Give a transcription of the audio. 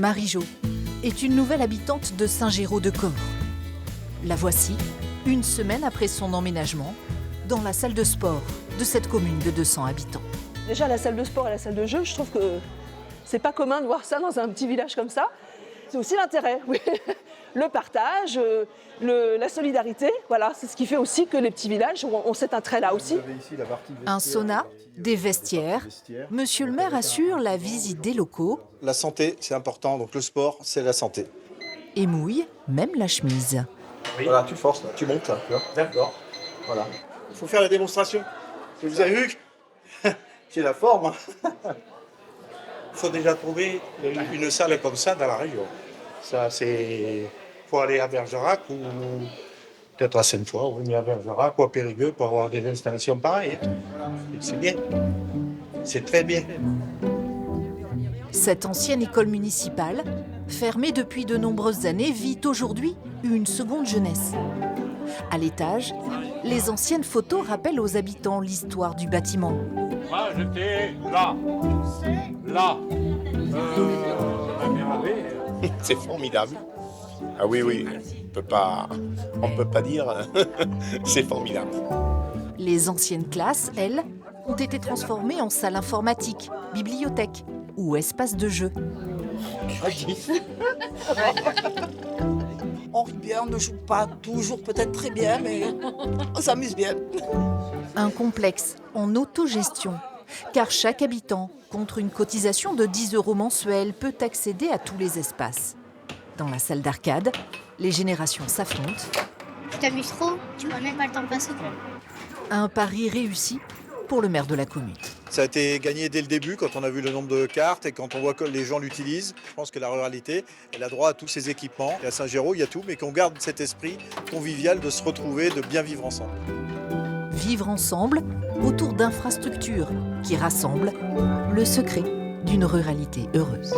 Marie-Jo est une nouvelle habitante de Saint-Géraud-de-Cors. La voici, une semaine après son emménagement, dans la salle de sport de cette commune de 200 habitants. Déjà, la salle de sport et la salle de jeu, je trouve que c'est pas commun de voir ça dans un petit village comme ça. C'est aussi l'intérêt, oui. Le partage, la solidarité, voilà, c'est ce qui fait aussi que les petits villages ont cet attrait-là aussi. Un sauna, des vestiaires. Monsieur le maire assure la visite des locaux. La santé, c'est important, donc le sport, c'est la santé. Et mouille même la chemise. Oui. Voilà, tu forces, là, tu montes là. D'accord. Voilà. Il faut faire la démonstration. Vous avez vu que j'ai la forme. Il faut déjà trouver une salle comme ça dans la région. Ça, c'est... Il faut aller à Bergerac ou peut-être à Sainte-Foy, mais à Bergerac ou à Périgueux pour avoir des installations pareilles. C'est bien. C'est très bien. Cette ancienne école municipale, fermée depuis de nombreuses années, vit aujourd'hui une seconde jeunesse. À l'étage, les anciennes photos rappellent aux habitants l'histoire du bâtiment. Moi, j'étais là. Là. C'est formidable. Ah oui, on ne peut pas dire. C'est formidable. Les anciennes classes, elles, ont été transformées en salle informatique, bibliothèque ou espace de jeu. On rit bien, on ne joue pas toujours peut-être très bien, mais on s'amuse bien. Un complexe en autogestion, car chaque habitant, contre une cotisation de 10 € mensuels, peut accéder à tous les espaces. Dans la salle d'arcade, les générations s'affrontent. Tu t'amuses trop, tu vois même pas le temps passer. Un pari réussi pour le maire de la commune. Ça a été gagné dès le début, quand on a vu le nombre de cartes et quand on voit que les gens l'utilisent. Je pense que la ruralité, elle a droit à tous ces équipements. Et à Saint-Géraud, il y a tout, mais qu'on garde cet esprit convivial de se retrouver, de bien vivre ensemble. Vivre ensemble autour d'infrastructures qui rassemblent, le secret d'une ruralité heureuse.